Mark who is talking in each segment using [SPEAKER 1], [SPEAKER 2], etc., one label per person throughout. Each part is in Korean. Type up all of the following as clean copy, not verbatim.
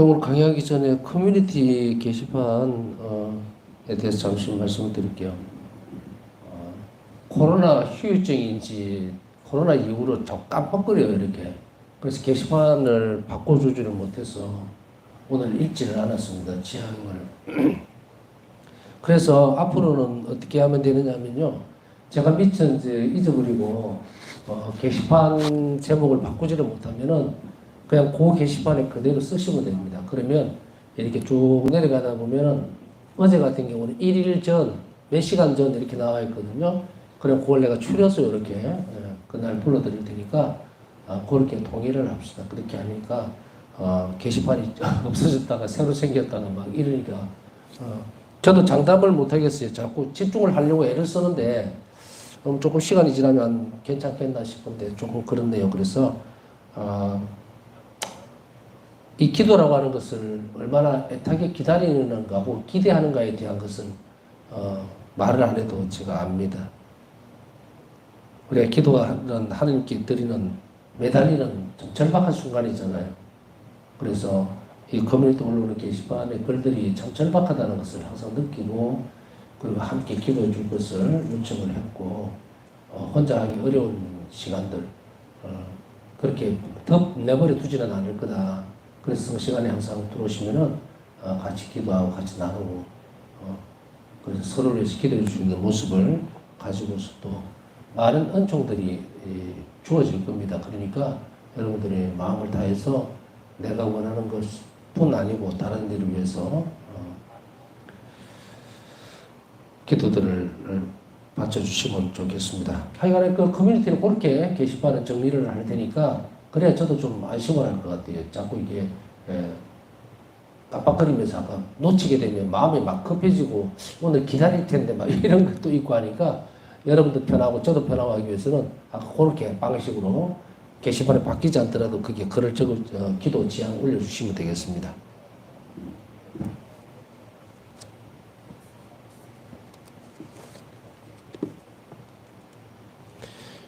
[SPEAKER 1] 오늘 강의하기 전에 커뮤니티 게시판에 대해서 잠시 말씀을 드릴게요. 코로나 후유증인지 코로나 이후로 자꾸 깜빡거려요, 이렇게. 그래서 게시판을 바꿔주지를 못해서 오늘 읽지를 않았습니다, 지향을. 그래서 앞으로는 어떻게 하면 되느냐면요. 제가 미처 이제 잊어버리고 게시판 제목을 바꾸지를 못하면은 그냥 그 게시판에 그대로 쓰시면 됩니다. 그러면 이렇게 쭉 내려가다 보면은 어제 같은 경우는 1일 전, 몇 시간 전 이렇게 나와 있거든요. 그럼 그걸 내가 추려서 이렇게 그날 불러드릴 테니까 그렇게 동의를 합시다. 그렇게 하니까 게시판이 없어졌다가 새로 생겼다가 막 이러니까 저도 장담을 못 하겠어요. 자꾸 집중을 하려고 애를 쓰는데 조금 시간이 지나면 괜찮겠나 싶은데 조금 그렇네요. 그래서 이 기도라고 하는 것을 얼마나 애타게 기다리는가 혹은 기대하는가에 대한 것은 말을 안 해도 제가 압니다. 우리가 기도하는 하나님께 드리는 매달리는 좀 절박한 순간이잖아요. 그래서 이 커뮤니티 올라오는 게시판에 글들이 참 절박하다는 것을 항상 느끼고 그리고 함께 기도해 줄 것을 요청을 했고 혼자 하기 어려운 시간들 그렇게 더 내버려 두지는 않을 거다. 그래서 성시간에 항상 들어오시면은 같이 기도하고 같이 나누고 그래서 서로를 위해서 기도해 줄 수 있는 모습을 가지고서 또 많은 은총들이 주어질 겁니다. 그러니까 여러분들의 마음을 다해서 내가 원하는 것뿐 아니고 다른 일을 위해서 기도들을 바쳐주시면 좋겠습니다. 하여간에 그 커뮤니티는 그렇게 게시판은 정리를 할 테니까 그래야 저도 좀 안심을 할 것 같아요. 자꾸 이게 깜빡거리면서 아까 놓치게 되면 마음이 막 급해지고 오늘 기다릴 텐데 막 이런 것도 있고 하니까 여러분도 편하고 저도 편하고 하기 위해서는 아까 그렇게 방식으로 게시판에 바뀌지 않더라도 그게 글을 기도 지향 올려주시면 되겠습니다.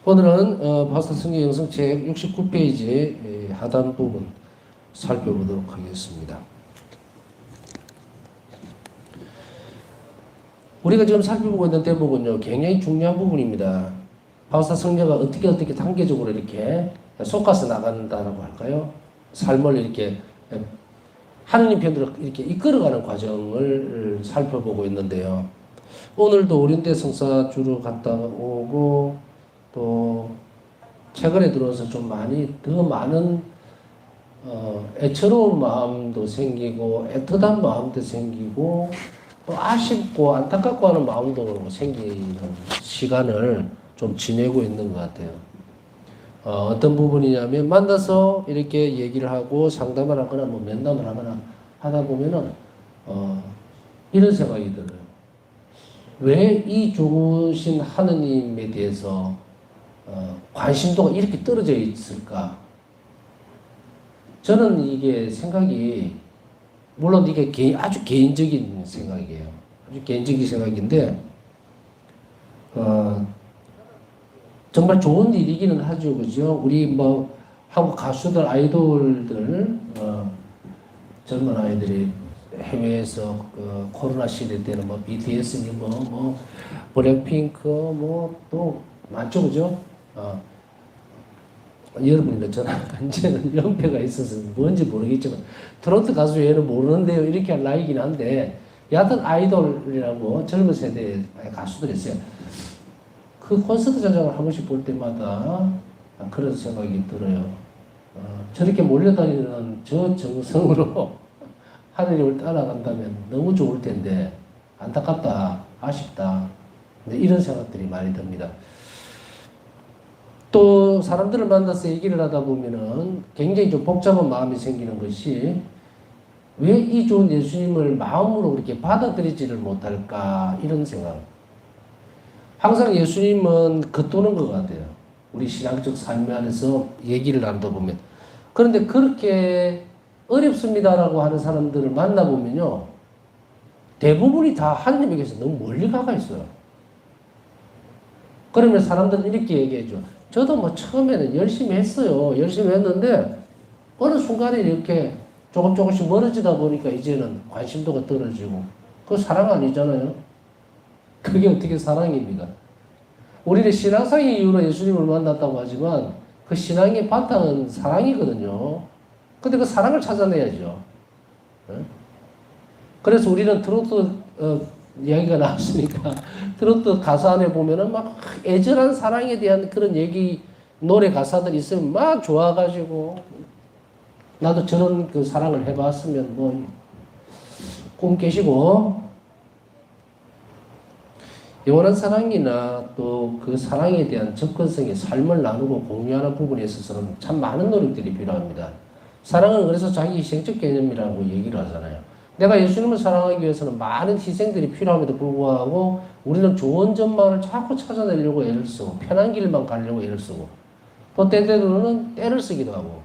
[SPEAKER 1] 오늘은 바스터 성경 영성책 69페이지 하단 부분 살펴보도록 하겠습니다. 우리가 지금 살펴보고 있는 대목은요, 굉장히 중요한 부분입니다. 바스터 성경가 어떻게 단계적으로 이렇게 쏟아서 나간다라고 할까요? 삶을 이렇게 하느님 편으로 이렇게 이끌어가는 과정을 살펴보고 있는데요. 오늘도 오린대 성사주로 갔다 오고 또 최근에 들어서 좀 많이 더 많은 애처로운 마음도 생기고 애틋한 마음도 생기고 또 아쉽고 안타깝고 하는 마음도 생기는 시간을 좀 지내고 있는 것 같아요. 어떤 부분이냐면 만나서 이렇게 얘기를 하고 상담을 하거나 뭐 면담을 하거나 하다 보면은 이런 생각이 들어요. 왜 이 좋으신 하느님에 대해서 관심도가 이렇게 떨어져 있을까? 저는 이게 생각이 물론 이게 아주 개인적인 생각이에요. 아주 개인적인 생각인데 정말 좋은 일이기는 하죠, 그죠? 우리 뭐 한국 가수들, 아이돌들 젊은 아이들이 해외에서 코로나 시대 때는 뭐 BTS니 뭐 블랙핑크 뭐 또 많죠, 그죠? 여러분이 저는 완전히 연패가 있어서 뭔지 모르겠지만 트로트 가수 외에는 모르는데요 이렇게 할 나이긴 한데 여하튼 아이돌이라고 젊은 세대의 가수들이 있어요. 그 콘서트 자장을 한 번씩 볼 때마다 그런 생각이 들어요. 저렇게 몰려다니는 저 정성으로 하느님을 따라간다면 너무 좋을 텐데 안타깝다, 아쉽다. 근데 이런 생각들이 많이 듭니다. 또 사람들을 만나서 얘기를 하다 보면은 굉장히 좀 복잡한 마음이 생기는 것이 왜 이 좋은 예수님을 마음으로 그렇게 받아들이지를 못할까 이런 생각. 항상 예수님은 겉도는 것 같아요. 우리 신앙적 삶 안에서 얘기를 나누다 보면. 그런데 그렇게 어렵습니다라고 하는 사람들을 만나보면요. 대부분이 다 하나님에게서 너무 멀리 가가 있어요. 그러면 사람들은 이렇게 얘기해줘. 저도 뭐 처음에는 열심히 했어요. 열심히 했는데 어느 순간에 이렇게 조금씩 멀어지다 보니까 이제는 관심도가 떨어지고, 그거 사랑 아니잖아요. 그게 어떻게 사랑입니까? 우리는 신앙상의 이유로 예수님을 만났다고 하지만 그 신앙의 바탕은 사랑이거든요. 근데 그 사랑을 찾아내야죠. 그래서 우리는 트로트 이야기가 나왔으니까 트로트 가사 안에 보면은 막 애절한 사랑에 대한 그런 얘기 노래 가사들이 있으면 막 좋아가지고 나도 저런 그 사랑을 해봤으면 뭐 꿈 깨시고 영원한 사랑이나 또 그 사랑에 대한 접근성의 삶을 나누고 공유하는 부분에 있어서는 참 많은 노력들이 필요합니다. 사랑은 그래서 자기 희생적 개념이라고 얘기를 하잖아요. 내가 예수님을 사랑하기 위해서는 많은 희생들이 필요함에도 불구하고 우리는 좋은 점만을 자꾸 찾아내려고 애를 쓰고 편한 길만 가려고 애를 쓰고 또 때때로는 때를 쓰기도 하고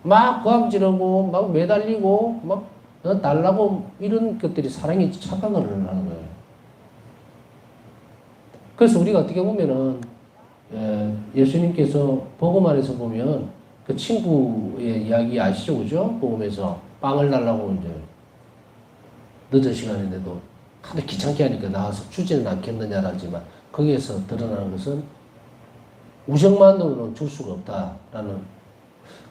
[SPEAKER 1] 막 고함지르고 막 매달리고 막 달라고 이런 것들이 사랑의 착각을 하는 거예요. 그래서 우리가 어떻게 보면은 예수님께서 복음 안에서 보면 그 친구의 이야기 아시죠, 그죠? 복음에서 빵을 달라고 이제 늦은 시간인데도 다들 귀찮게 하니까 나와서 주지는 않겠느냐라지만 거기에서 드러나는 것은 우정만으로는 줄 수가 없다라는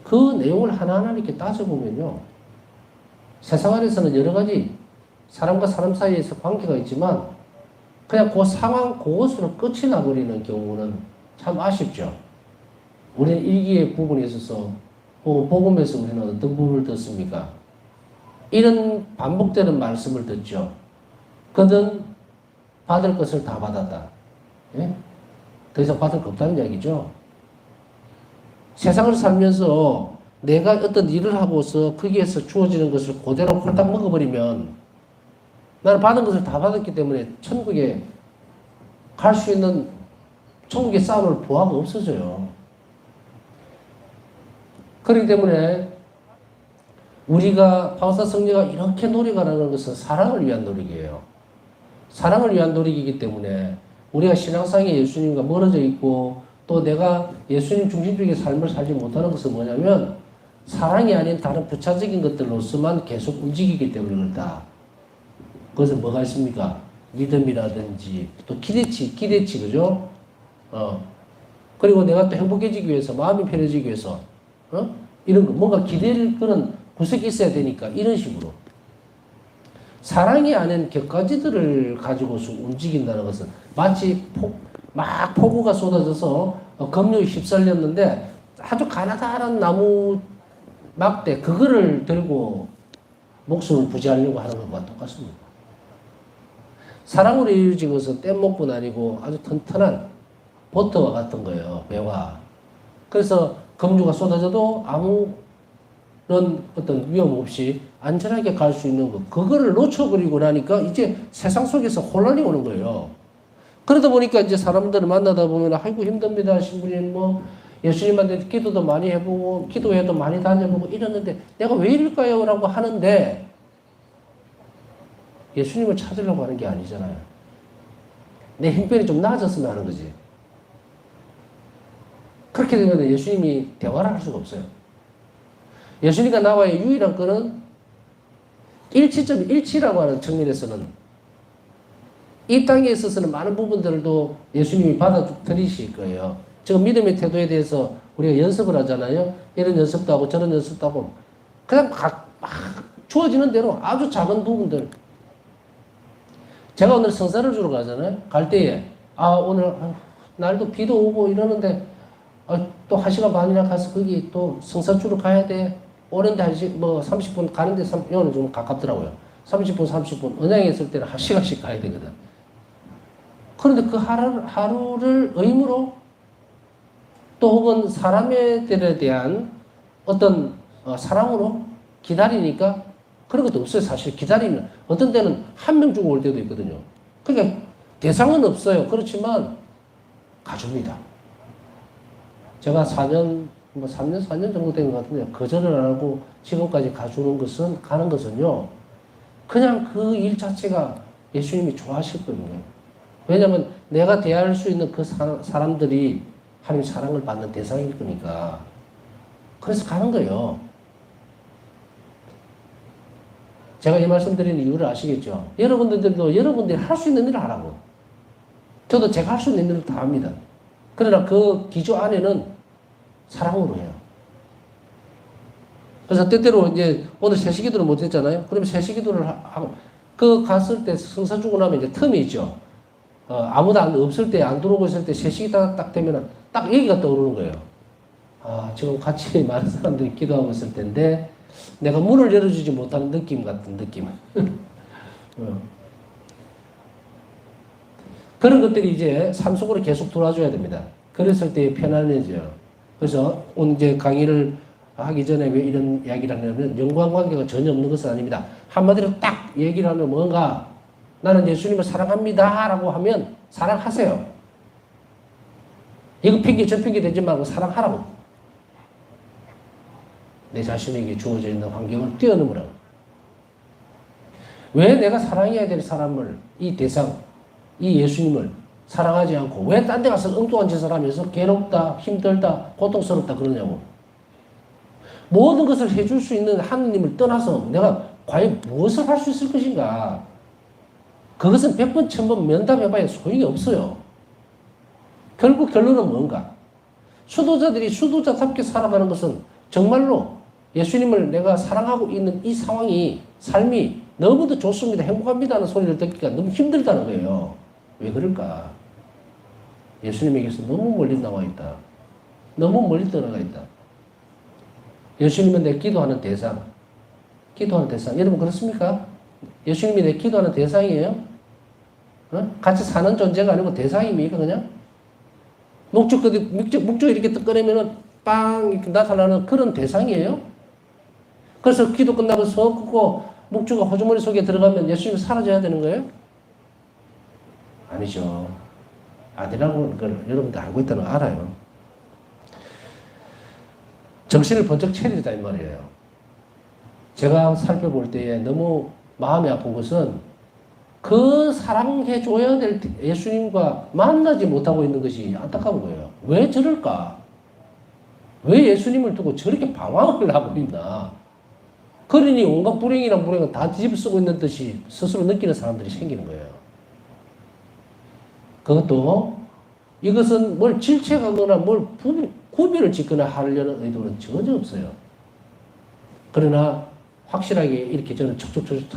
[SPEAKER 1] 그 내용을 하나하나 이렇게 따져보면요. 세상 안에서는 여러 가지 사람과 사람 사이에서 관계가 있지만 그냥 그 상황 그것으로 끝이 나버리는 경우는 참 아쉽죠. 우리는 일기의 부분에 있어서 복음에서 우리는 어떤 부분을 듣습니까? 이런 반복되는 말씀을 듣죠. 그는 받을 것을 다 받았다. 예? 더 이상 받을 거 없다는 이야기죠. 세상을 살면서 내가 어떤 일을 하고서 거기에서 주어지는 것을 그대로 홀딱 먹어버리면 나는 받은 것을 다 받았기 때문에 천국에 갈 수 있는 천국에 쌓아놓을 보화가 없어져요. 그렇기 때문에 우리가 바우사 성녀가 이렇게 노력하는 것은 사랑을 위한 노력이에요. 사랑을 위한 노력이기 때문에 우리가 신앙상에 예수님과 멀어져 있고 또 내가 예수님 중심적인 삶을 살지 못하는 것은 뭐냐면 사랑이 아닌 다른 부차적인 것들로서만 계속 움직이기 때문에 그렇다. 그것은 뭐가 있습니까? 믿음이라든지 또 기대치, 그죠? 그리고 내가 또 행복해지기 위해서, 마음이 편해지기 위해서, 이런 거, 뭔가 기대를 그런 구석이 있어야 되니까, 이런 식으로. 사랑이 아닌 격가지들을 가지고서 움직인다는 것은 마치 폭우가 쏟아져서 급류에 휩쓸렸는데 아주 가나다란 나무 막대, 그거를 들고 목숨을 부지하려고 하는 것과 똑같습니다. 사랑으로 이루어진 것은 뗏목뿐 아니고 아주 튼튼한 보트와 같은 거예요. 배와. 그래서 급류가 쏟아져도 아무런 어떤 위험 없이 안전하게 갈 수 있는 것. 그거를 놓쳐버리고 나니까 이제 세상 속에서 혼란이 오는 거예요. 그러다 보니까 이제 사람들을 만나다 보면 아이고 힘듭니다. 신부님 뭐 예수님한테 기도도 많이 해보고 기도회도 많이 다녀보고 이러는데 내가 왜 이럴까요? 라고 하는데 예수님을 찾으려고 하는 게 아니잖아요. 내 형편이 좀 나아졌으면 하는 거지. 그렇게 되면 예수님이 대화를 할 수가 없어요. 예수님과 나와의 유일한 건은 일치라고 하는 측면에서는 이 땅에 있어서는 많은 부분들도 예수님이 받아들이실 거예요. 지금 믿음의 태도에 대해서 우리가 연습을 하잖아요. 이런 연습도 하고 저런 연습도 하고 그냥 막 주어지는 대로 아주 작은 부분들. 제가 오늘 성사를 주러 가잖아요. 갈 때에 오늘 날도 비도 오고 이러는데 또 1시간 반이나 가서 거기 또 성사 주러 가야 돼. 오는데 30분 가는데 이거는 좀 가깝더라고요. 30분 은행에 있을 때는 1시간씩 가야 되거든. 그런데 그 하루를 의무로 또 혹은 사람들에 대한 어떤 사랑으로 기다리니까 그런 것도 없어요. 사실 기다리면 어떤 때는 한 명 주고 올 때도 있거든요. 그러니까 대상은 없어요. 그렇지만 가줍니다. 제가 3년 정도 된 것 같은데 거절을 안 하고 지금까지 가는 것은요. 그냥 그 일 자체가 예수님이 좋아하실 거예요. 왜냐하면 내가 대할 수 있는 그 사람들이 하나님 사랑을 받는 대상일 거니까. 그래서 가는 거예요. 제가 이 말씀 드리는 이유를 아시겠죠? 여러분들도 여러분들이 할 수 있는 일을 하라고. 저도 제가 할 수 있는 일을 다 합니다. 그러나 그 기조 안에는 사랑으로 해요. 그래서 때때로 이제 오늘 세시기도를 못했잖아요. 그러면 세시기도를 하고, 그 갔을 때 성사 주고 나면 이제 틈이 있죠. 아무도 없을 때, 안 들어오고 있을 때 세시기 딱 되면은 딱 얘기가 떠오르는 거예요. 아, 지금 같이 많은 사람들이 기도하고 있을 텐데, 내가 문을 열어주지 못하는 느낌 같은 느낌. 그런 것들이 이제 삶 속으로 계속 들어와줘야 됩니다. 그랬을 때 편안해져요. 그래서 오늘 이제 강의를 하기 전에 왜 이런 이야기를 하냐면 연관관계가 전혀 없는 것은 아닙니다. 한마디로 딱 얘기를 하면 뭔가 나는 예수님을 사랑합니다 라고 하면 사랑하세요. 이거 핑계 저 핑계 대지 말고 사랑하라고. 내 자신에게 주어져 있는 환경을 뛰어넘으라고. 왜 내가 사랑해야 될 사람을, 이 대상, 이 예수님을 사랑하지 않고 왜 딴 데 가서 엉뚱한 짓을 하면서 괴롭다, 힘들다, 고통스럽다 그러냐고. 모든 것을 해줄 수 있는 하느님을 떠나서 내가 과연 무엇을 할 수 있을 것인가. 그것은 100번, 1000번 면담해봐야 소용이 없어요. 결국 결론은 뭔가. 수도자들이 수도자답게 살아가는 것은 정말로 예수님을 내가 사랑하고 있는 이 상황이, 삶이 너무도 좋습니다, 행복합니다 하는 소리를 듣기가 너무 힘들다는 거예요. 왜 그럴까? 예수님에게서 너무 멀리 나와 있다. 너무 멀리 떠나가 있다. 예수님은 내 기도하는 대상. 기도하는 대상. 여러분 그렇습니까? 예수님이 내 기도하는 대상이에요? 같이 사는 존재가 아니고 대상입니까 그냥? 목적 이렇게 딱 꺼내면은 빵 이렇게 나타나는 그런 대상이에요? 그래서 기도 끝나고 서 긋고 목주가 호주머니 속에 들어가면 예수님이 사라져야 되는 거예요? 아니죠. 아니라고 걸 여러분들 알고 있다는 거 알아요. 정신을 번쩍 차리자 이 말이에요. 제가 살펴볼 때에 너무 마음이 아픈 것은 그 사랑해줘야 될 예수님과 만나지 못하고 있는 것이 안타까운 거예요. 왜 저럴까? 왜 예수님을 두고 저렇게 방황을 하고 있나? 그러니 온갖 불행이란 불행은 다 뒤집어쓰고 있는 듯이 스스로 느끼는 사람들이 생기는 거예요. 그것도 이것은 뭘 질책하거나 뭘 구비를 짓거나 하려는 의도는 전혀 없어요. 그러나 확실하게 이렇게 저는 척척척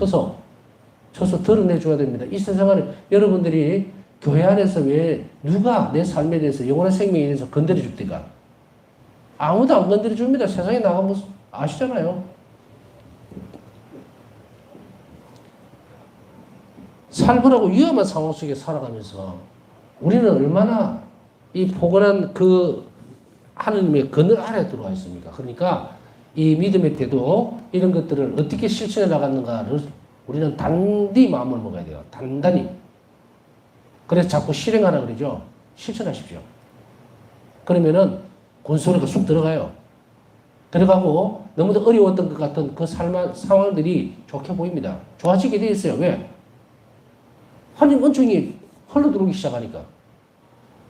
[SPEAKER 1] 쳐서 드러내줘야 됩니다. 이 세상에 여러분들이 교회 안에서 왜 누가 내 삶에 대해서 영원한 생명에 대해서 건드려 줍니까? 아무도 안 건드려 줍니다. 세상에 나가면 아시잖아요. 살벌하고 위험한 상황 속에 살아가면서 우리는 얼마나 이 포근한 그 하느님의 그늘 아래에 들어와 있습니까? 그러니까 이 믿음의 태도 이런 것들을 어떻게 실천해 나갔는가를 우리는 단디 마음을 먹어야 돼요. 단단히. 그래서 자꾸 실행하라 그러죠. 실천하십시오. 그러면은 곤소리가 쑥 들어가요. 들어가고 너무도 어려웠던 것 같은 그 상황들이 좋게 보입니다. 좋아지게 돼 있어요. 왜? 하나님 은총이 흘러들어오기 시작하니까.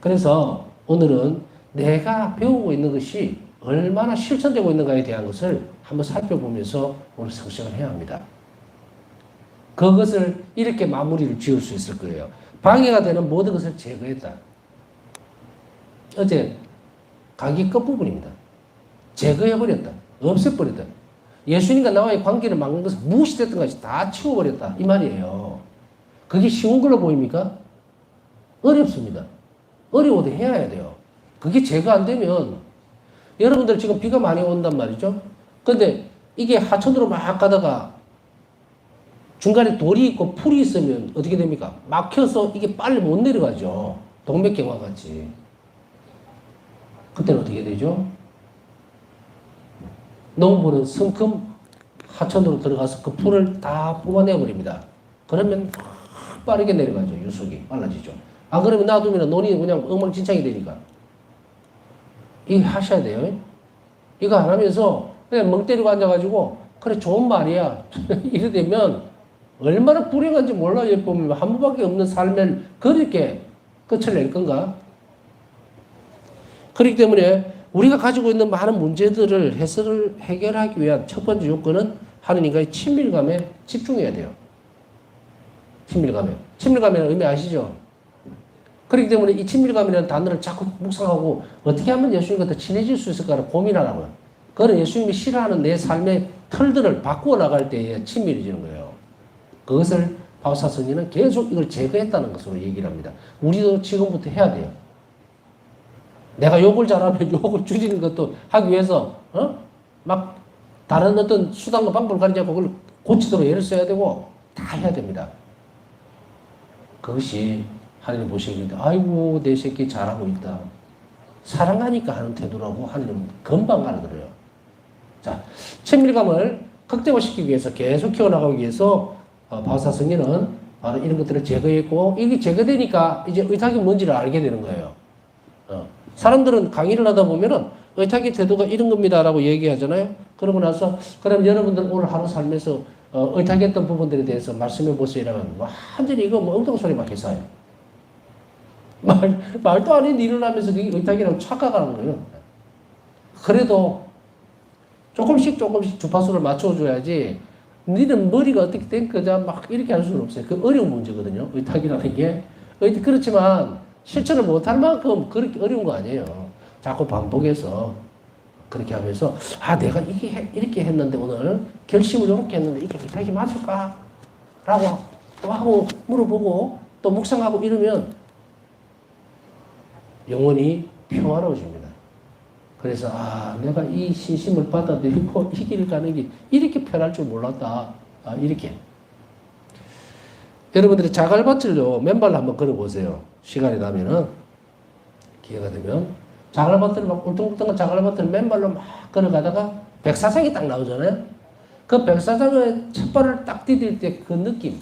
[SPEAKER 1] 그래서 오늘은 내가 배우고 있는 것이 얼마나 실천되고 있는가에 대한 것을 한번 살펴보면서 오늘 성식을 해야 합니다. 그것을 이렇게 마무리를 지을 수 있을 거예요. 방해가 되는 모든 것을 제거했다. 어제 강의 끝부분입니다. 제거해버렸다. 없애버렸다. 예수님과 나와의 관계를 막는 것은 무엇이 됐든 것이 다 치워버렸다. 이 말이에요. 그게 쉬운 걸로 보입니까? 어렵습니다. 어려워도 해야 돼요. 그게 제거 안 되면 여러분들 지금 비가 많이 온단 말이죠. 근데 이게 하천으로 막 가다가 중간에 돌이 있고 풀이 있으면 어떻게 됩니까? 막혀서 이게 빨리 못 내려가죠. 동맥경화 같이. 그때는 어떻게 되죠? 농부는 성큼 하천으로 들어가서 그 풀을 다 뽑아내버립니다. 그러면 빠르게 내려가죠. 유속이 빨라지죠. 안 그러면 놔두면 논이 그냥 엉망진창이 되니까. 이거 하셔야 돼요. 이거 안 하면서 그냥 멍 때리고 앉아가지고 그래 좋은 말이야. 이래 되면 얼마나 불행한지 몰라요. 보면 한 번밖에 없는 삶을 그렇게 끝을 낼 건가? 그렇기 때문에 우리가 가지고 있는 많은 문제들을 해결하기 위한 첫 번째 요건은 하느님과의 친밀감에 집중해야 돼요. 친밀감에. 친밀감이라는 의미 아시죠? 그렇기 때문에 이 친밀감이라는 단어를 자꾸 묵상하고 어떻게 하면 예수님과 더 친해질 수 있을까를 고민하라고요. 그거는 예수님이 싫어하는 내 삶의 틀들을 바꾸어 나갈 때에 친밀해지는 거예요. 그것을 바오사스니는 계속 이걸 제거했다는 것으로 얘기를 합니다. 우리도 지금부터 해야 돼요. 내가 욕을 잘하면 욕을 줄이는 것도 하기 위해서 막 다른 어떤 수단과 방법을 가리지 않고 그걸 고치도록 애를 써야 되고 다 해야 됩니다. 그것이 하나님 보시기에 아이고 내 새끼 잘하고 있다. 사랑하니까 하는 태도라고 하나님은 금방 알아들어요. 자, 친밀감을 극대화시키기 위해서 계속 키워나가기 위해서 바오사 스님은 바로 이런 것들을 제거했고 이게 제거되니까 이제 의탁이 뭔지를 알게 되는 거예요. 사람들은 강의를 하다 보면은 의탁의 태도가 이런 겁니다라고 얘기하잖아요. 그러고 나서 그럼 여러분들 오늘 하루 살면서 의탁했던 부분들에 대해서 말씀해 보세요 이러면 완전히 이거 뭐 엉뚱소리만 해서요. 말도 안 했는데 일어나면서 그게 의탁이라고 착각하는 거예요. 그래도 조금씩 주파수를 맞춰줘야지 니는 머리가 어떻게 된 거자 막 이렇게 할 수는 없어요. 그 어려운 문제거든요. 의탁이라는 게. 그렇지만 실천을 못할 만큼 그렇게 어려운 거 아니에요. 자꾸 반복해서 그렇게 하면서 내가 이렇게 했는데 오늘 결심을 이렇게 했는데 이게 의탁이 맞을까? 라고 또 하고 물어보고 또 묵상하고 이러면 영혼이 평화로워집니다. 그래서 내가 이 신심을 받아들이고 이 길을 가는 게 이렇게 편할 줄 몰랐다. 이렇게. 여러분들이 자갈밭을요 맨발로 한번 걸어보세요. 시간이 나면은 기회가 되면 자갈밭을 막 울퉁불퉁한 자갈밭을 맨발로 막 걸어가다가 백사장이 딱 나오잖아요. 그 백사장의 첫 발을 딱 디딜 때 그 느낌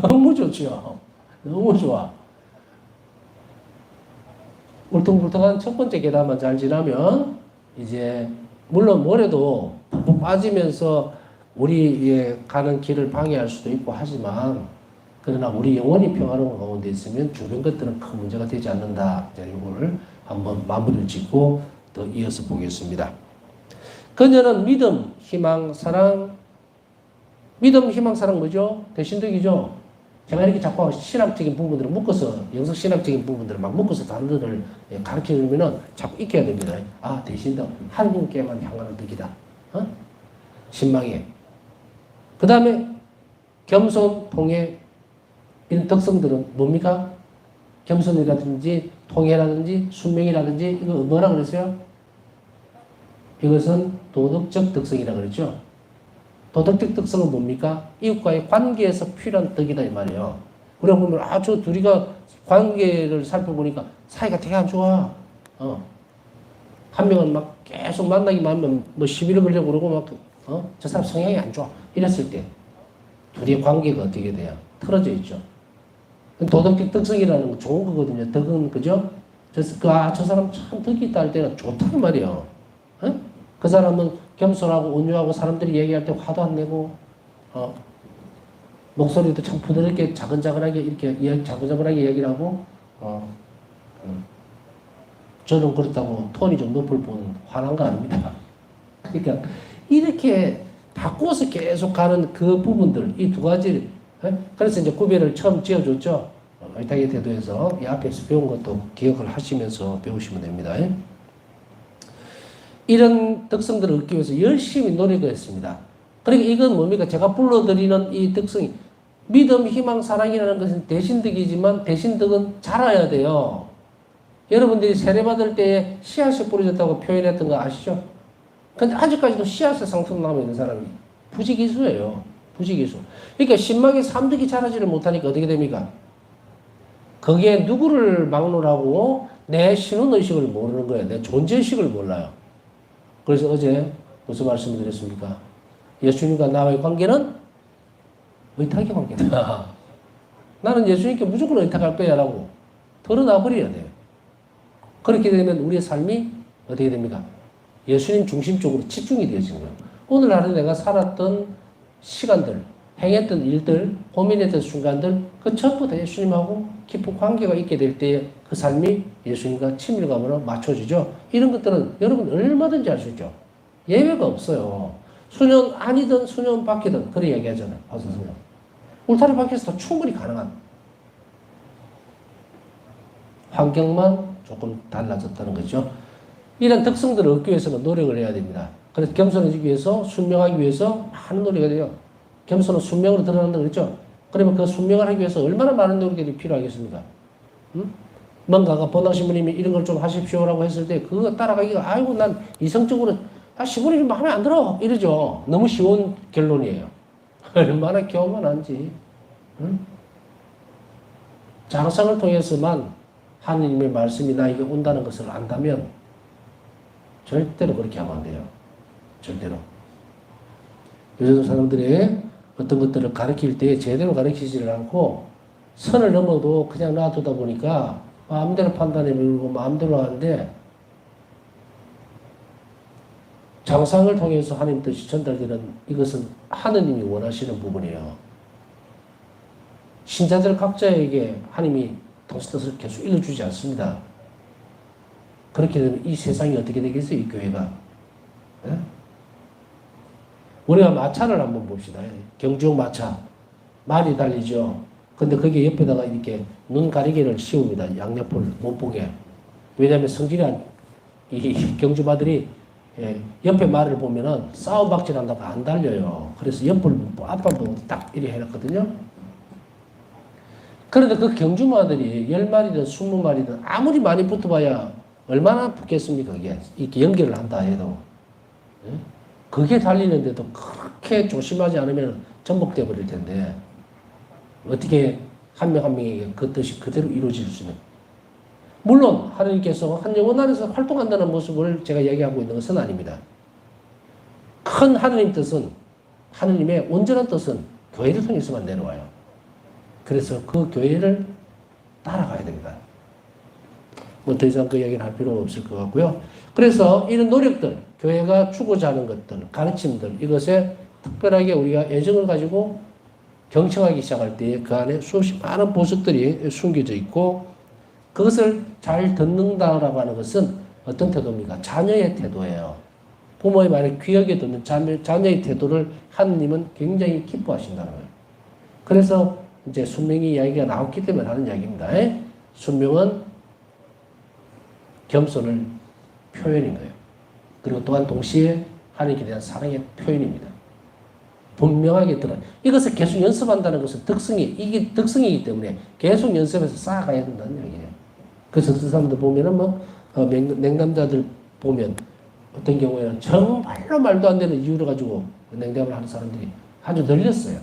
[SPEAKER 1] 너무 좋죠. 너무 좋아. 울퉁불퉁한 첫 번째 계단만 잘 지나면 이제 물론 모래도 푹푹 빠지면서 우리의 가는 길을 방해할 수도 있고 하지만 그러나 우리 영혼이 평화로운 가운데 있으면 주변 것들은 큰 문제가 되지 않는다. 이걸 한번 마무리를 짓고 더 이어서 보겠습니다. 그녀는 믿음, 희망, 사랑. 믿음, 희망, 사랑 뭐죠? 대신덕이죠. 제가 이렇게 자꾸 신학적인 부분들을 묶어서, 영성 신학적인 부분들을 막 묶어서 단어를 가르쳐 주면은 자꾸 익혀야 됩니다. 대신덕. 한 분께만 향하는 덕이다. 신망해. 그 다음에 겸손, 통해. 이런 덕성들은 뭡니까? 겸손이라든지, 통해라든지, 순명이라든지, 이거 뭐라 그랬어요? 이것은 도덕적 덕성이라 그랬죠. 도덕적 특성은 뭡니까? 이웃과의 관계에서 필요한 덕이다 이 말이에요. 우리가 보면 저 둘이가 관계를 살펴보니까 사이가 되게 안 좋아. 한 명은 막 계속 만나기만 하면 뭐 시비를 걸려고 그러고 저 사람 성향이 안 좋아. 이랬을 때 둘이의 관계가 어떻게 돼요? 틀어져 있죠. 도덕적 특성이라는 거 좋은 거거든요. 덕은 그죠? 저 사람 참 덕이 있다 할 때는 좋다는 말이에요. 그 사람은 겸손하고 온유하고 사람들이 얘기할 때 화도 안 내고 목소리도 참 부드럽게 자근자근하게 이렇게 자근자근하게 얘기를 하고 저는 그렇다고 톤이 좀 높을 뿐 화난 거 아닙니다. 그러니까 이렇게 바꿔서 계속 가는 그 부분들 이 두 가지를 그래서 이제 구별을 처음 지어줬죠. 의탁의 태도에서 이 앞에서 배운 것도 기억을 하시면서 배우시면 됩니다. 이런 덕성들을 얻기 위해서 열심히 노력했습니다. 그러니까 이건 뭡니까? 제가 불러드리는 이 덕성이 믿음, 희망, 사랑이라는 것은 대신덕이지만 대신덕은 자라야 돼요. 여러분들이 세례받을 때에 씨앗이 뿌려졌다고 표현했던 거 아시죠? 근데 아직까지도 씨앗의 상품 남아 있는 사람이 부지기수예요. 부지기수. 그러니까 신망의 삼덕이 자라지를 못하니까 어떻게 됩니까? 거기에 누구를 막론하고 내 신혼의식을 모르는 거예요. 내 존재의식을 몰라요. 그래서 어제 무슨 말씀을 드렸습니까? 예수님과 나와의 관계는 의탁의 관계다. 나는 예수님께 무조건 의탁할 거야 라고 털어놔버려야 돼요. 그렇게 되면 우리의 삶이 어떻게 됩니까? 예수님 중심적으로 집중이 되어지는 거예요. 오늘 하루 내가 살았던 시간들, 행했던 일들, 고민했던 순간들 그 전부 다 예수님하고 깊은 관계가 있게 될 때 그 삶이 예수님과 친밀감으로 맞춰지죠. 이런 것들은 여러분 얼마든지 할 수 있죠. 예외가 없어요. 수년 안이든 수년 밖이든 그런 얘기 하잖아요. 화성수명. 울타리 밖에서도 충분히 가능한 환경만 조금 달라졌다는 거죠. 이런 특성들을 얻기 위해서는 노력을 해야 됩니다. 그래서 겸손해지기 위해서, 순명하기 위해서 많은 노력이 돼요. 겸손은 순명으로 드러난다고 그랬죠. 그러면 그 순명을 하기 위해서 얼마나 많은 노력이 필요하겠습니까? 뭔가가 본당신부님이 이런 걸 좀 하십시오라고 했을 때 그거 따라가기가 아이고 난 이성적으로 신부님 마음에 안 들어 이러죠. 너무 쉬운 결론이에요. 얼마나 교만한지. 장성을 통해서만 하느님의 말씀이 나에게 온다는 것을 안다면 절대로 그렇게 하면 안 돼요. 절대로. 요즘 사람들이 어떤 것들을 가르칠 때 제대로 가르치지를 않고 선을 넘어도 그냥 놔두다 보니까 마음대로 판단해 버리고 마음대로 하는데 장상을 통해서 하나님 뜻이 전달되는 이것은 하느님이 원하시는 부분이에요. 신자들 각자에게 하나님이 당신 뜻을 계속 읽어주지 않습니다. 그렇게 되면 이 세상이 어떻게 되겠어요? 이 교회가. 네? 우리가 마차를 한번 봅시다. 경주용 마차. 말이 달리죠. 근데 거기에 옆에다가 이렇게 눈 가리개를 씌웁니다. 양옆을 못 보게. 왜냐하면 성질한 이 경주마들이 옆에 말을 보면은 싸움박질 한다고 안 달려요. 그래서 옆을 앞을 딱 이렇게 해놨거든요. 그런데 그 경주마들이 10마리든 20마리든 아무리 많이 붙어봐야 얼마나 붙겠습니까? 그게 이렇게 연결을 한다 해도. 그게 달리는데도 그렇게 조심하지 않으면 전복돼 버릴 텐데 어떻게 한 명 한 명에게 그 뜻이 그대로 이루어질 수 있는. 물론 하나님께서 한 영혼 안에서 활동한다는 모습을 제가 얘기하고 있는 것은 아닙니다. 큰 하나님 뜻은, 하나님의 온전한 뜻은 교회를 통해서만 내려와요. 그래서 그 교회를 따라가야 됩니다. 뭐 더 이상 그 얘기는 할 필요가 없을 것 같고요. 그래서 이런 노력들, 교회가 추구하자 하는 것들, 가르침들, 이것에 특별하게 우리가 애정을 가지고 경청하기 시작할 때 그 안에 수없이 많은 보석들이 숨겨져 있고 그것을 잘 듣는다라고 하는 것은 어떤 태도입니까? 자녀의 태도예요. 부모의 말에 귀하게 듣는 자녀의 태도를 하느님은 굉장히 기뻐하신다는 거예요. 그래서 이제 순명이 이야기가 나왔기 때문에 하는 이야기입니다. 순명은 겸손을 표현인 거예요. 그리고 또한 동시에 하나님께 대한 사랑의 표현입니다. 분명하게 들어. 이것을 계속 연습한다는 것은 이게 덕성이기 때문에 계속 연습해서 쌓아가야 된다는 얘기예요. 그래서 그 사람들 보면은 냉담자들 보면 어떤 경우에는 정말로 말도 안 되는 이유를 가지고 냉담을 하는 사람들이 아주 늘렸어요.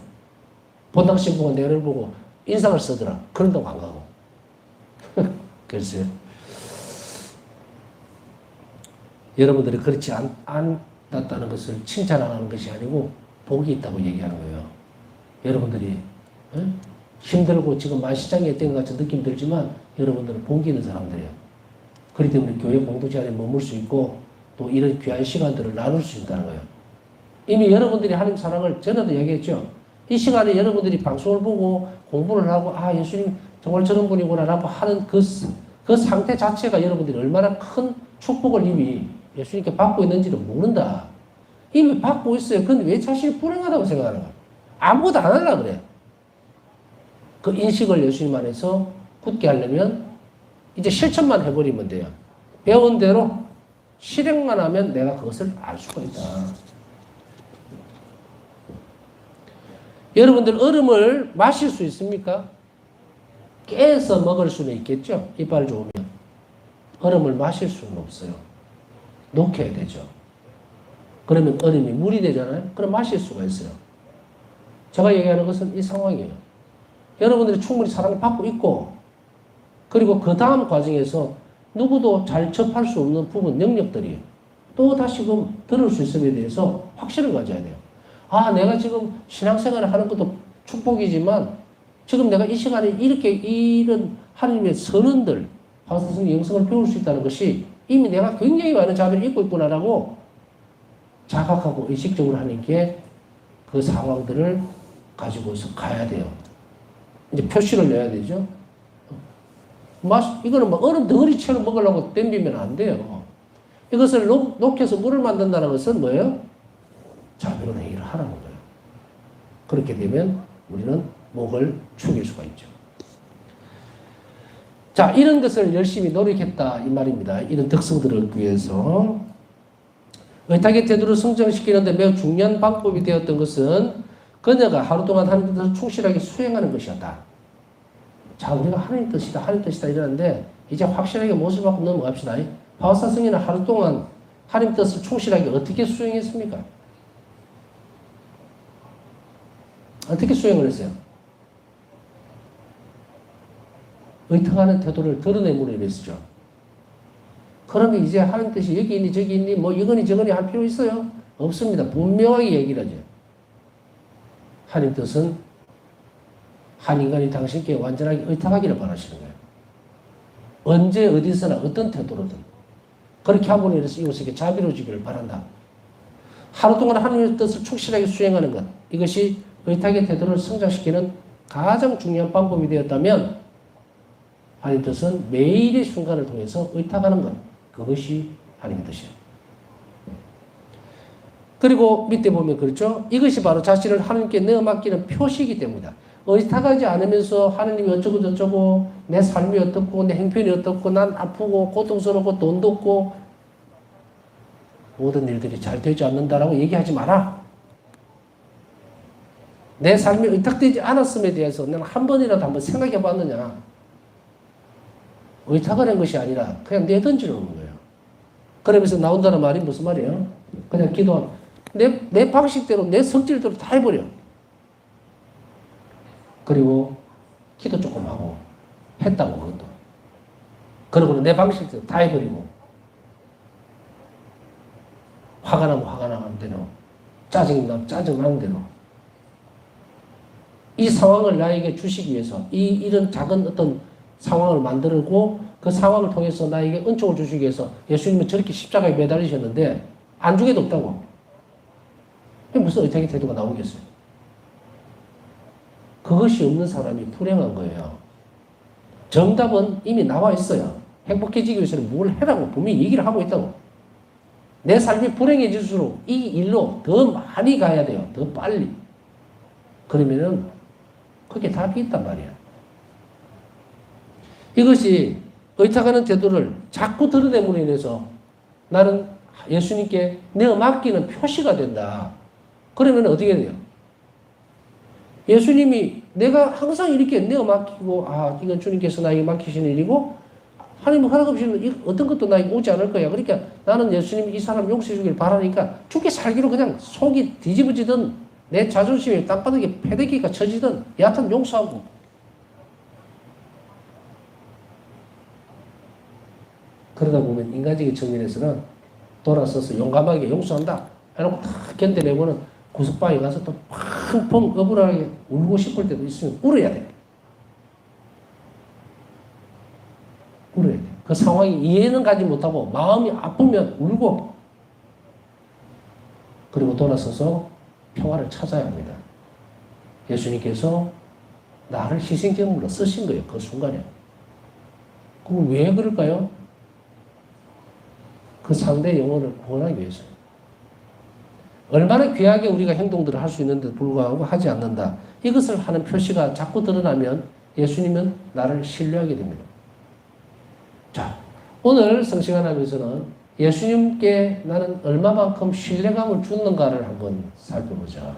[SPEAKER 1] 본당 신부가 내를 보고 인상을 쓰더라. 그런다고 안 가고. 글쎄요. 여러분들이 그렇지 않았다는 것을 칭찬하는 것이 아니고 복이 있다고 얘기하는 거예요. 여러분들이 힘들고 지금 만시장에 있던 것 같은 느낌 들지만 여러분들은 복이 있는 사람들이에요. 그렇기 때문에 교회 공동체 안에 머물 수 있고 또 이런 귀한 시간들을 나눌 수 있다는 거예요. 이미 여러분들이 하나님 사랑을 전에도 얘기했죠. 이 시간에 여러분들이 방송을 보고 공부를 하고 예수님 정말 저런 분이구나 라고 하는 그 상태 자체가 여러분들이 얼마나 큰 축복을 이미 예수님께 받고 있는지를 모른다. 이미 받고 있어요. 근데 왜 자신이 불행하다고 생각하는 거야? 아무것도 안 하려고 그래. 그 인식을 예수님 안에서 굳게 하려면 이제 실천만 해버리면 돼요. 배운 대로 실행만 하면 내가 그것을 알 수가 있다. 여러분들 얼음을 마실 수 있습니까? 깨서 먹을 수는 있겠죠? 이빨 좋으면. 얼음을 마실 수는 없어요. 녹여야 되죠. 그러면 얼음이 물이 되잖아요. 그럼 마실 수가 있어요. 제가 얘기하는 것은 이 상황이에요. 여러분들이 충분히 사랑을 받고 있고 그리고 그 다음 과정에서 누구도 잘 접할 수 없는 부분, 영역들이 또 다시금 들을 수 있음에 대해서 확신을 가져야 돼요. 내가 지금 신앙생활을 하는 것도 축복이지만 지금 내가 이 시간에 이렇게 이런 하나님의 선언들, 화성성 영성을 배울 수 있다는 것이 이미 내가 굉장히 많은 자비를 입고 있구나라고 자각하고 의식적으로 하는 게 그 상황들을 가지고서 가야 돼요. 이제 표시를 내야 되죠. 이거는 얼음 덩어리처럼 먹으려고 덤비면 안 돼요. 이것을 녹여서 물을 만든다는 것은 뭐예요? 자비로운 행위를 하라는 거예요. 그렇게 되면 우리는 목을 축일 수가 있죠. 자, 이런 것을 열심히 노력했다 이 말입니다. 이런 덕성들을 얻기 위해서 의탁의 태도를 성장시키는데 매우 중요한 방법이 되었던 것은 그녀가 하루 동안 하나님 뜻을 충실하게 수행하는 것이었다. 자, 우리가 하나님 뜻이다, 하나님 뜻이다 이러는데 이제 확실하게 못을 받고 넘어갑시다. 바오사 성인은 하루 동안 하나님 뜻을 충실하게 어떻게 수행했습니까? 어떻게 수행을 했어요? 의탁하는 태도를 드러내므로 이랬죠. 그러면 이제 하나님 뜻이 여기 있니 저기 있니 뭐 이거니 저거니 할 필요 있어요? 없습니다. 분명하게 얘기를 하죠. 하나님 뜻은 한 인간이 당신께 완전하게 의탁하기를 바라시는 거예요. 언제 어디서나 어떤 태도로든 그렇게 하고 이래서 이웃에게 자비로워지기를 바란다. 하루 동안 하나님의 뜻을 충실하게 수행하는 것, 이것이 의탁의 태도를 성장시키는 가장 중요한 방법이 되었다면 하나님 뜻은 매일의 순간을 통해서 의탁하는 것, 그것이 하나님의 뜻이에요. 그리고 밑에 보면 그렇죠. 이것이 바로 자신을 하나님께 내어 맡기는 표시이기 때문이다. 의탁하지 않으면서 하나님이 어쩌고 저쩌고 내 삶이 어떻고 내 행편이 어떻고 난 아프고 고통스럽고 돈도 없고 모든 일들이 잘 되지 않는다라고 얘기하지 마라. 내 삶이 의탁되지 않았음에 대해서 내가 한 번이라도 한번 생각해 봤느냐. 의탁을 한 것이 아니라 그냥 내던지는 거예요. 그러면서 나온다는 말이 무슨 말이에요? 그냥 기도한 내 방식대로 내 성질대로 다 해버려. 그리고 기도 조금 하고 했다고 그것도. 그러고는 내 방식대로 다 해버리고 화가 나면 화가 나는 대로 짜증이 나면 짜증나는 대로 이 상황을 나에게 주시기 위해서 이런 작은 어떤 상황을 만들고 그 상황을 통해서 나에게 은총을 주시기 위해서 예수님은 저렇게 십자가에 매달리셨는데 안중에도 없다고. 무슨 의탁의 태도가 나오겠어요? 그것이 없는 사람이 불행한 거예요. 정답은 이미 나와 있어요. 행복해지기 위해서는 뭘 해라고 분명히 얘기를 하고 있다고. 내 삶이 불행해질수록 이 일로 더 많이 가야 돼요. 더 빨리. 그러면은 그게 답이 있단 말이야. 이것이 의탁하는 태도를 자꾸 드러내므로 인해서 나는 예수님께 내어 맡기는 표시가 된다. 그러면 어떻게 돼요? 예수님이 내가 항상 이렇게 내어 맡기고 이건 주님께서 나에게 맡기시는 일이고 하나님은 허락 없이는 어떤 것도 나에게 오지 않을 거야. 그러니까 나는 예수님이 이 사람 용서해 주길 바라니까 죽게 살기로 그냥 속이 뒤집어지든 내 자존심이 땅바닥에 패대기가 쳐지든 여하튼 용서하고 그러다 보면 인간적인 측면에서는 돌아서서 용감하게 용서한다 해놓고 다 견뎌내고는 구석방에 가서 또 펑펑 억울하게 울고 싶을 때도 있으면 울어야 돼. 울어야 돼. 그 상황이 이해는 가지 못하고 마음이 아프면 울고 그리고 돌아서서 평화를 찾아야 합니다. 예수님께서 나를 희생제물로 쓰신 거예요. 그 순간에. 그럼 왜 그럴까요? 그 상대의 영혼을 구원하기 위해서요. 얼마나 귀하게 우리가 행동들을 할 수 있는데도 불구하고 하지 않는다. 이것을 하는 표시가 자꾸 드러나면 예수님은 나를 신뢰하게 됩니다. 자, 오늘 성시간 하면서는 예수님께 나는 얼마만큼 신뢰감을 주는가를 한번 살펴보자.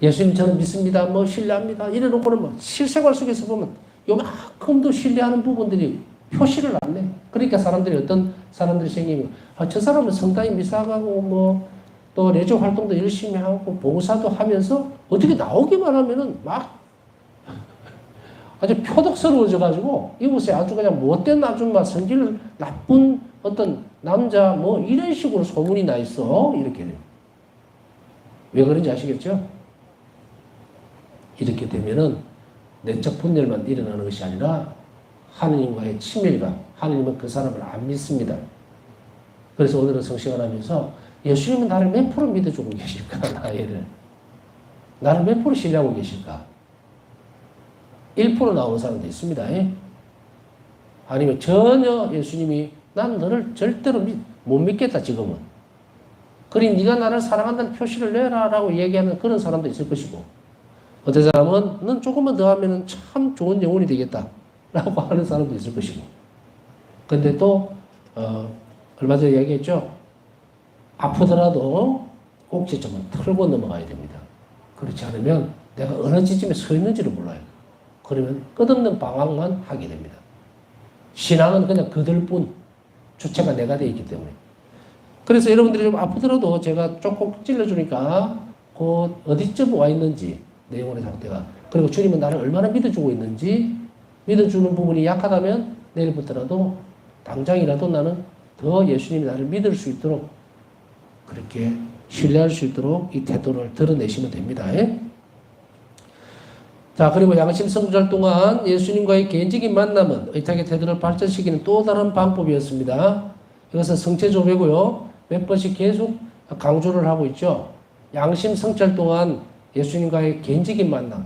[SPEAKER 1] 예수님 저는 믿습니다. 뭐 신뢰합니다. 이래놓고는 뭐 실생활 속에서 보면 요만큼도 신뢰하는 부분들이 표시를 안 내. 그러니까 사람들이 어떤 사람들이 생기면 저 사람은 성당에 미사 가고 뭐 또 내조 활동도 열심히 하고 봉사도 하면서 어떻게 나오기만 하면은 막 아주 표독스러워져 가지고 이곳에 아주 그냥 못된 아줌마 성질 나쁜 어떤 남자 뭐 이런 식으로 소문이 나 있어. 이렇게 돼요. 왜 그런지 아시겠죠? 이렇게 되면은 내적 분열만 일어나는 것이 아니라 하느님과의 친밀감, 하느님은 그 사람을 안 믿습니다. 그래서 오늘은 성시간 하면서 예수님은 나를 몇 프로 믿어주고 계실까? 나를 몇 프로 신뢰하고 계실까? 1% 나오는 사람도 있습니다. 아니면 전혀 예수님이 난 너를 절대로 못 믿겠다 지금은. 그리 네가 나를 사랑한다는 표시를 내라라고 얘기하는 그런 사람도 있을 것이고, 어떤 사람은 넌 조금만 더 하면 참 좋은 영혼이 되겠다 라고 하는 사람도 있을 것이고, 근데 또 얼마 전에 얘기했죠. 아프더라도 꼭지점은 털고 넘어가야 됩니다. 그렇지 않으면 내가 어느 지점에 서 있는지를 몰라요. 그러면 끝없는 방황만 하게 됩니다. 신앙은 그냥 그들 뿐, 주체가 내가 되어 있기 때문에. 그래서 여러분들이 좀 아프더라도 제가 조금 찔러주니까 그 어디쯤 와 있는지, 내 영혼의 상태가, 그리고 주님은 나를 얼마나 믿어주고 있는지, 믿어주는 부분이 약하다면 내일부터라도 당장이라도 나는 더 예수님이 나를 믿을 수 있도록, 그렇게 신뢰할 수 있도록 이 태도를 드러내시면 됩니다. 자, 그리고 양심 성찰 동안 예수님과의 개인적인 만남은 의탁의 태도를 발전시키는 또 다른 방법이었습니다. 이것은 성체조배고요. 몇 번씩 계속 강조를 하고 있죠. 양심 성찰 동안 예수님과의 개인적인 만남.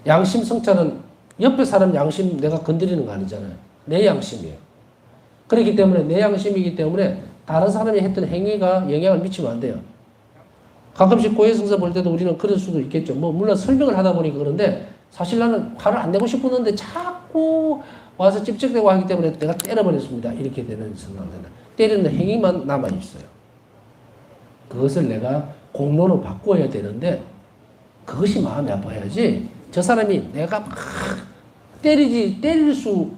[SPEAKER 1] 양심 성찰은 옆에 사람 양심 내가 건드리는 거 아니잖아요. 내 양심이에요. 그렇기 때문에 내 양심이기 때문에 다른 사람이 했던 행위가 영향을 미치면 안 돼요. 가끔씩 고해성사 볼 때도 우리는 그럴 수도 있겠죠. 뭐 물론 설명을 하다 보니까 그런데 사실 나는 화를 안 내고 싶었는데 자꾸 와서 찝쩍대고 하기 때문에 내가 때려버렸습니다. 이렇게 되는 순간에는 때리는 행위만 남아있어요. 그것을 내가 공로로 바꿔야 되는데 그것이 마음이 아파야지 저 사람이 내가 막 때릴 수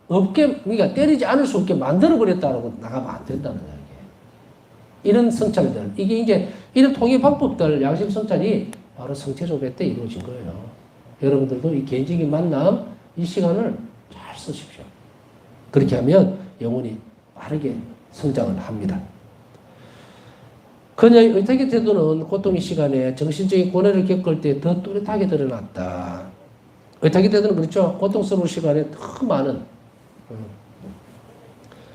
[SPEAKER 1] 없게, 그러니까 때리지 않을 수 없게 만들어버렸다고 나가면 안 된다는 거예요. 이런 성찰들, 이게 이제 이런 통일 방법들, 양심 성찰이 바로 성체조배 때 이루어진 거예요. 여러분들도 이 개인적인 만남, 이 시간을 잘 쓰십시오. 그렇게 하면 영혼이 빠르게 성장을 합니다. 그녀의 의탁의 태도는 고통의 시간에 정신적인 고뇌를 겪을 때 더 뚜렷하게 드러났다. 의탁의 태도는 그렇죠. 고통스러운 시간에 더 많은,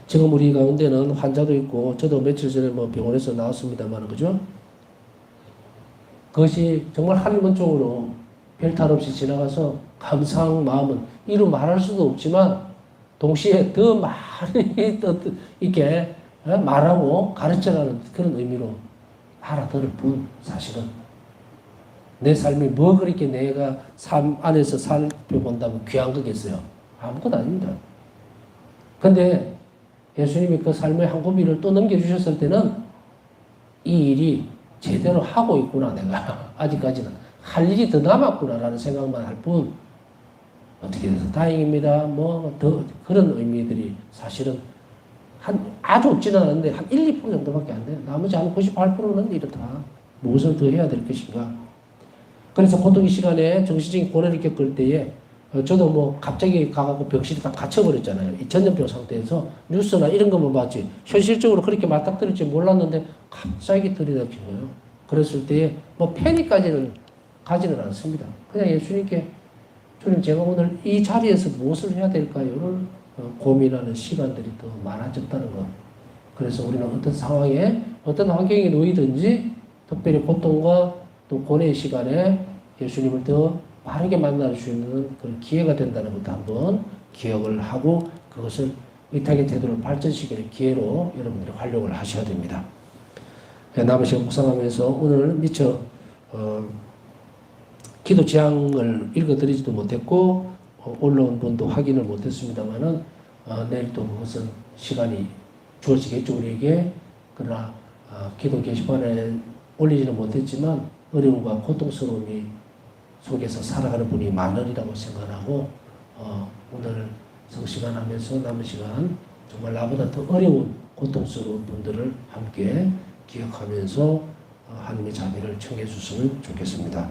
[SPEAKER 1] 지금 우리 가운데는 환자도 있고, 저도 며칠 전에 뭐 병원에서 나왔습니다만, 그죠? 그것이 정말 하늘문 쪽으로 별탈 없이 지나가서 감사한 마음은 이루 말할 수도 없지만, 동시에 더 많이 이렇게 말하고 가르쳐가는 그런 의미로 알아들을 뿐, 사실은. 내 삶이 뭐 그렇게 내가 삶 안에서 살펴본다면 귀한 거겠어요? 아무것도 아닙니다. 근데 예수님이 그 삶의 한 고비를 또 넘겨주셨을 때는 이 일이 제대로 하고 있구나, 내가. 아직까지는. 할 일이 더 남았구나라는 생각만 할 뿐, 어떻게 돼서 다행입니다. 뭐, 더 그런 의미들이 사실은 아주 없지는 않은데 한 1, 2% 정도밖에 안 돼요. 나머지 한 98%는 이렇다. 무엇을 더 해야 될 것인가. 그래서 고통의 시간에 정신적인 고뇌를 겪을 때에 저도 뭐 갑자기 가갖고 병실에 다 갇혀버렸잖아요. 이 전염병 상태에서 뉴스나 이런 것만 봤지 현실적으로 그렇게 맞닥뜨릴지 몰랐는데 갑자기 들이닥친 거예요. 그랬을 때에 뭐 패닉까지는 가지는 않습니다. 그냥 예수님께 주님 제가 오늘 이 자리에서 무엇을 해야 될까요를 고민하는 시간들이 더 많아졌다는 것. 그래서 우리는 어떤 상황에 어떤 환경에 놓이든지 특별히 고통과 또 고뇌의 시간에 예수님을 더 빠르게 만날 수 있는 그런 기회가 된다는 것도 한번 기억을 하고 그것을 의탁의 태도를 발전시키는 기회로 여러분들이 활용을 하셔야 됩니다. 남은 시간 묵상하면서 오늘 미처 기도 제항을 읽어드리지도 못했고 올라온 분도 확인을 못했습니다만은 내일 또 그것은 시간이 주어지겠죠 우리에게. 그러나 기도 게시판에 올리지는 못했지만 어려움과 고통스러움이 속에서 살아가는 분이 많으리라고 생각하고 오늘 성시간 하면서 남은 시간 정말 나보다 더 어려운 고통스러운 분들을 함께 기억하면서 하나님의 자비를 청해 주셨으면 좋겠습니다.